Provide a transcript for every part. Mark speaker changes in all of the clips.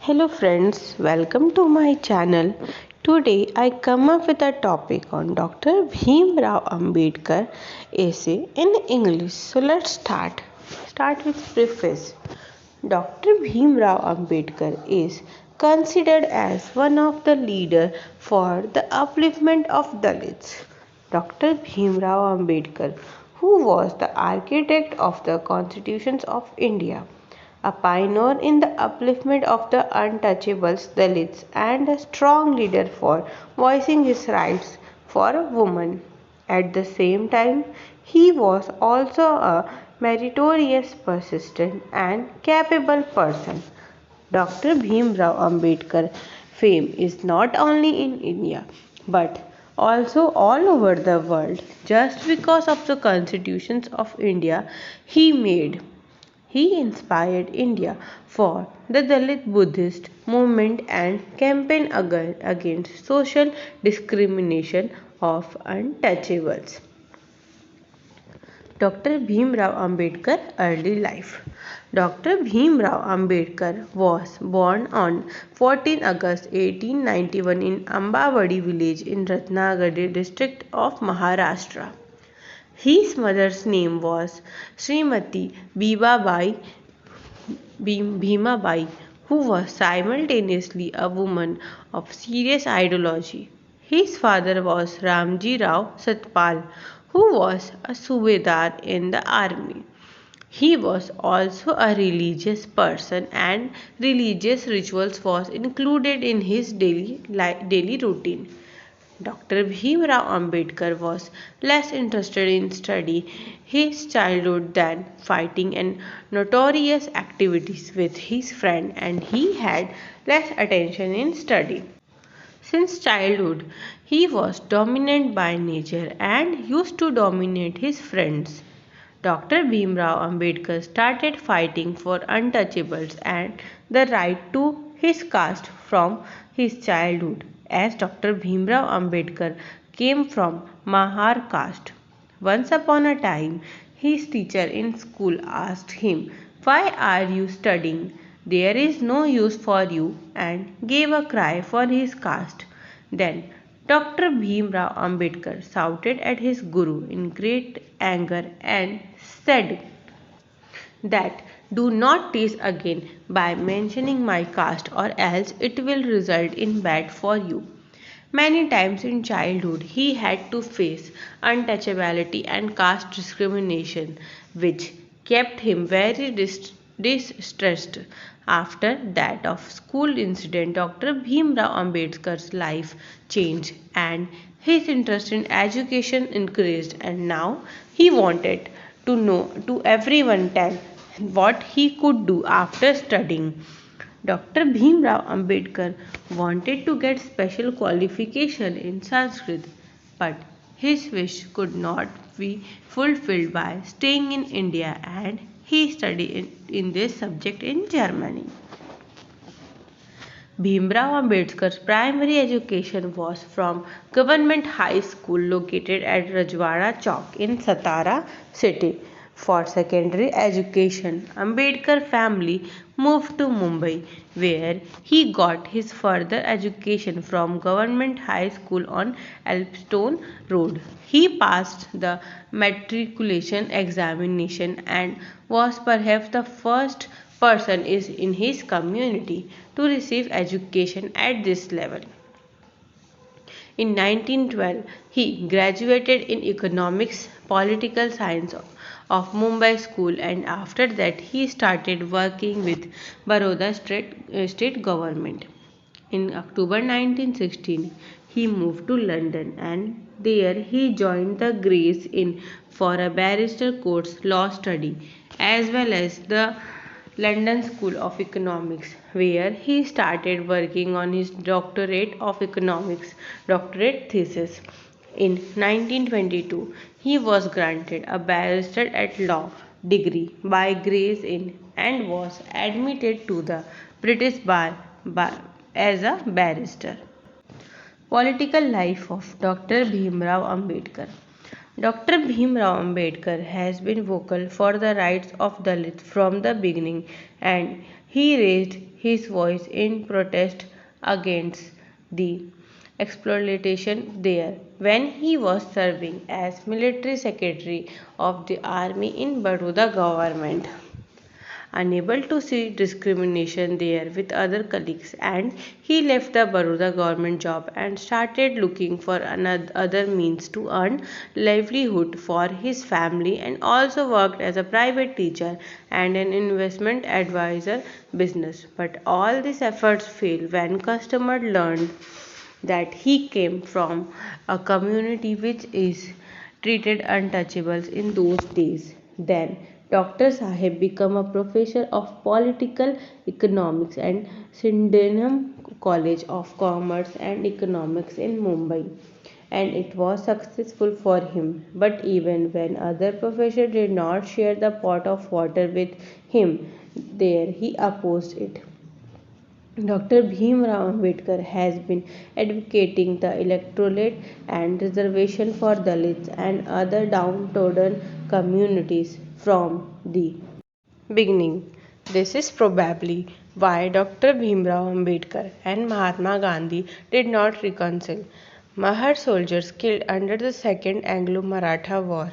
Speaker 1: Hello friends, welcome to my channel. Today I come up with a topic on Dr. Bhim Rao Ambedkar essay in English. So let's start. Start with preface. Dr. Bhim Rao Ambedkar is considered as one of the leaders for the upliftment of Dalits. Dr. Bhim Rao Ambedkar, who was the architect of the constitutions of India, a pioneer in the upliftment of the untouchables, Dalits, and a strong leader for voicing his rights for women. At the same time, he was also a meritorious, persistent, and capable person. Dr. Bhim Rao Ambedkar fame is not only in India but also all over the world just because of the constitutions of India he made. He inspired India for the Dalit Buddhist movement and campaigned against social discrimination of untouchables. Dr. Bhim Rao Ambedkar early life. Dr. Bhim Rao Ambedkar was born on 14 August 1891 in Ambavadi village in Ratnagiri district of Maharashtra. His mother's name was Srimati Bhimabai, who was simultaneously a woman of serious ideology. His father was Ramji Rao Satpal, who was a subedar in the army. He was also a religious person and religious rituals was included in his daily routine. Dr. Bhim Rao Ambedkar was less interested in study his childhood than fighting and notorious activities with his friend, and he had less attention in study. Since childhood, he was dominant by nature and used to dominate his friends. Dr. Bhim Rao Ambedkar started fighting for untouchables and the right to his caste from his childhood, as Dr. Bhim Rao Ambedkar came from Mahar caste. Once upon a time, his teacher in school asked him, "Why are you studying? There is no use for you," and gave a cry for his caste. Then Dr. Bhim Rao Ambedkar shouted at his guru in great anger and said that, "Do not tease again by mentioning my caste, or else it will result in bad for you." Many times in childhood he had to face untouchability and caste discrimination, which kept him very distressed. After that of school incident, Dr. Bhim Rao Ambedkar's life changed and his interest in education increased, and now he wanted to everyone tell what he could do after studying. Dr. Bhim Rao Ambedkar wanted to get special qualification in Sanskrit, but his wish could not be fulfilled by staying in India, and he studied in this subject in Germany. Bhimrao Ambedkar's primary education was from Government High School located at Rajwada Chowk in Satara city. For secondary education, Ambedkar family moved to Mumbai, where he got his further education from Government High School on Elpstone Road. He passed the matriculation examination and was perhaps the first person is in his community to receive education at this level. In 1912, he graduated in economics, political science of Mumbai School, and after that he started working with Baroda state government. In October 1916, he moved to London, and there he joined the Gray's Inn for a barrister course law study, as well as the London School of Economics, where he started working on his doctorate of economics doctorate thesis. In 1922, he was granted a barrister at law degree by Gray's Inn and was admitted to the British bar as a barrister. Political life of Dr. Bhimrao Ambedkar. Dr. Bhimrao Ambedkar has been vocal for the rights of Dalits from the beginning, and He raised his voice in protest against the exploitation there when he was serving as military secretary of the army in Baroda government. Unable to see discrimination there with other colleagues, and he left the Baroda government job and started looking for another other means to earn livelihood for his family, and also worked as a private teacher and an investment advisor business. But all these efforts failed when customers learned that he came from a community which is treated untouchables in those days. Then Dr. Sahib became a professor of political economics at Sydenham College of Commerce and Economics in Mumbai, and it was successful for him. But even when other professors did not share the pot of water with him, there he opposed it. Dr. Bhimrao Ambedkar has been advocating the electorate and reservation for Dalits and other downtrodden communities from the beginning. This is probably why Dr. Bhimrao Ambedkar and Mahatma Gandhi did not reconcile. Mahar soldiers killed under the Second Anglo-Maratha War.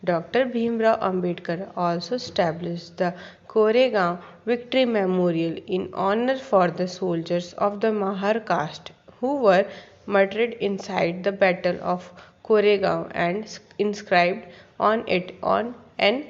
Speaker 1: Dr. Bhimrao Ambedkar also established the Koregaon Victory Memorial in honor for the soldiers of the Mahar caste who were martyred inside the Battle of Koregaon, and inscribed on it on an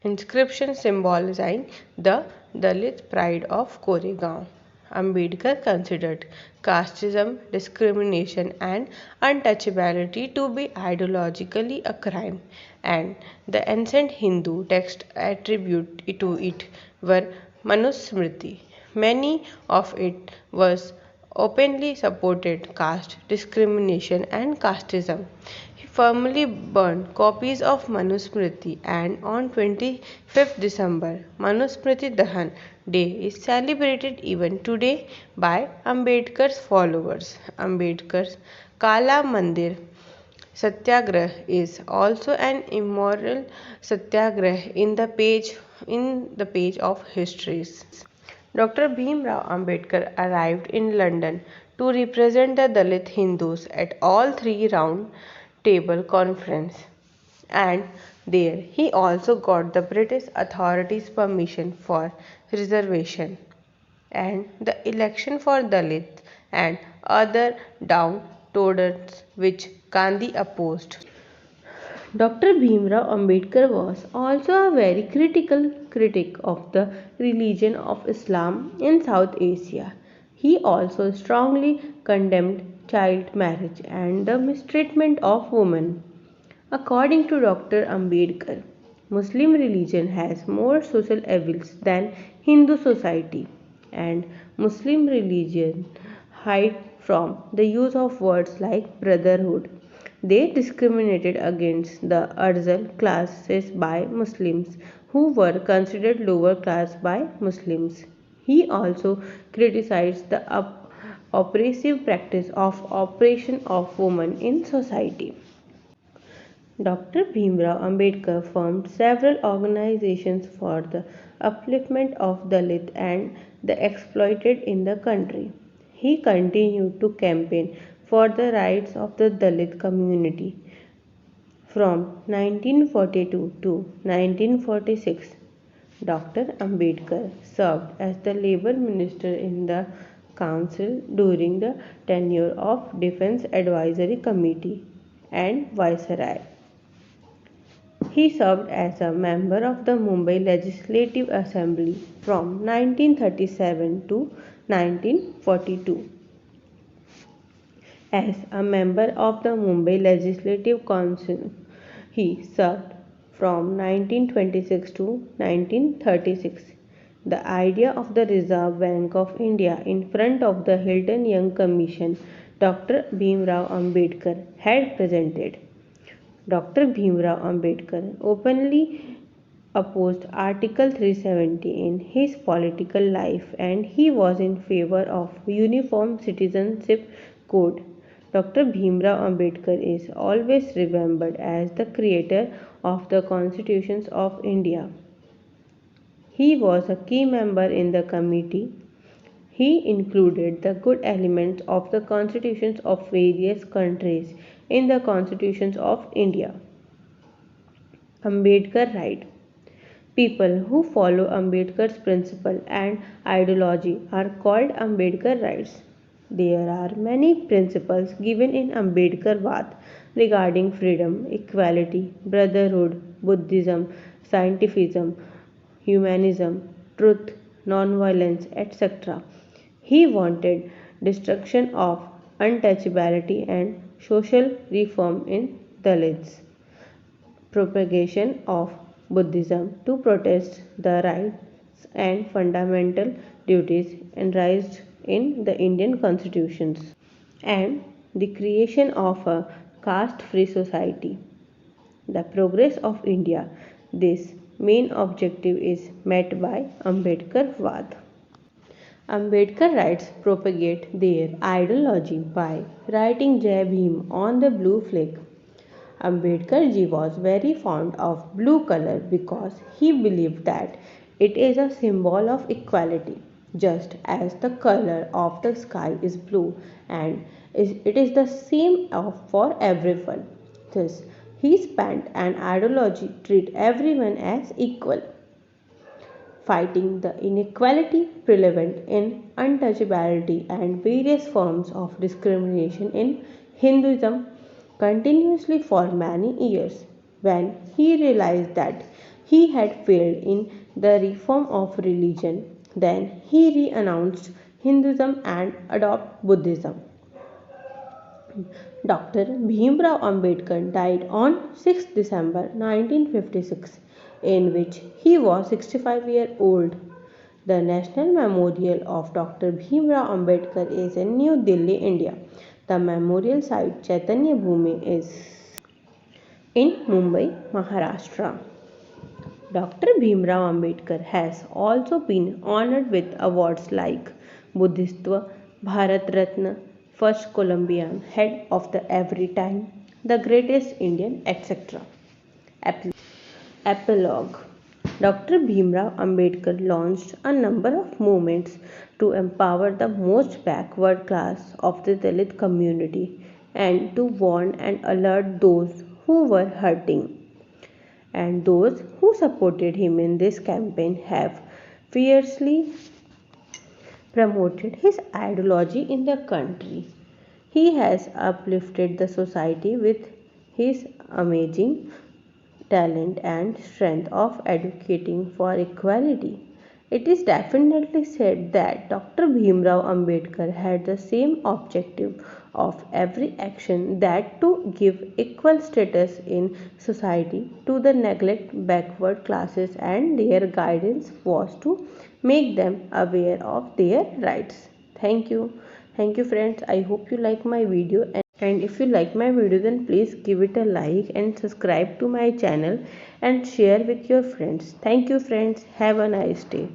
Speaker 1: inscription symbolizing the Dalit pride of Koregaon. Ambedkar considered casteism, discrimination, and untouchability to be ideologically a crime, and the ancient Hindu texts attributed to it were Manusmriti. Many of it was openly supported caste discrimination and casteism. He firmly burned copies of Manusmriti, and on 25th December, Manusmriti Dahan Day is celebrated even today by Ambedkar's followers. Ambedkar's Kala Mandir Satyagrah is also an immoral satyagrah in the page of histories. Dr. Bhimrao Ambedkar arrived in London to represent the Dalit Hindus at all three round table conference, and there he also got the British authorities' permission for reservation and the election for Dalit and other downtrodden which Gandhi opposed. Dr. Bhimrao Ambedkar was also a very critical critic of the religion of Islam in South Asia. He also strongly condemned child marriage and the mistreatment of women. According to Dr. Ambedkar, Muslim religion has more social evils than Hindu society, and Muslim religion hide from the use of words like brotherhood. They discriminated against the Arzal classes by Muslims who were considered lower class by Muslims. He also criticized the oppressive practice of oppression of women in society. Dr. Bhimrao Ambedkar formed several organizations for the upliftment of Dalit and the exploited in the country. He continued to campaign for the rights of the Dalit community from 1942 to 1946. Dr. Ambedkar served as the Labour Minister in the Council during the tenure of Defence Advisory Committee and Viceroy. He served as a member of the Mumbai Legislative Assembly from 1937 to 1942. As a member of the Mumbai Legislative Council, he served from 1926 to 1936. The idea of the Reserve Bank of India in front of the Hilton Young Commission Dr. Bhimrao Ambedkar had presented. Dr. Bhimrao Ambedkar openly opposed Article 370 in his political life, and he was in favor of uniform citizenship code. Dr. Bhimrao Ambedkar is always remembered as the creator of the constitutions of India. He was a key member in the committee. He included the good elements of the constitutions of various countries in the constitutions of India. Ambedkar Right. People who follow Ambedkar's principle and ideology are called Ambedkarites. There are many principles given in Ambedkar Vaad regarding freedom, equality, brotherhood, Buddhism, scientism, humanism, truth, non-violence, etc. He wanted destruction of untouchability and social reform in Dalits, propagation of Buddhism to protest the rights and fundamental duties enshrined in the Indian constitutions, and the creation of a caste free society. The progress of India. This main objective is met by Ambedkar Vaad. Ambedkarites propagate their ideology by writing Jai Bhim on the blue flag. Ambedkar ji was very fond of blue color because he believed that it is a symbol of equality, just as the color of the sky is blue and it is the same for everyone. Thus, he spent an ideology treat everyone as equal, fighting the inequality prevalent in untouchability and various forms of discrimination in Hinduism continuously for many years. When he realized that he had failed in the reform of religion, then he renounced Hinduism and adopted Buddhism. Dr. Bhimrao Ambedkar died on 6 December 1956, in which he was 65 years old. The National Memorial of Dr. Bhimrao Ambedkar is in New Delhi, India. The memorial site Chaitanya Bhumi is in Mumbai, Maharashtra. Dr. Bhimrao Ambedkar has also been honored with awards like Buddhistva, Bharat Ratna, First Columbian, Head of the Every Time, The Greatest Indian, etc. Epilogue. Dr. Bhimrao Ambedkar launched a number of movements to empower the most backward class of the Dalit community and to warn and alert those who were hurting. And those who supported him in this campaign have fiercely promoted his ideology in the country. He has uplifted the society with his amazing talent and strength of advocating for equality. It is definitely said that Dr. Bhimrao Ambedkar had the same objective of every action, that to give equal status in society to the neglect backward classes, and their guidance was to make them aware of their rights. Thank you. Thank you friends. I hope you like my video, and if you like my video then please give it a like and subscribe to my channel and share with your friends. Thank you friends. Have a nice day.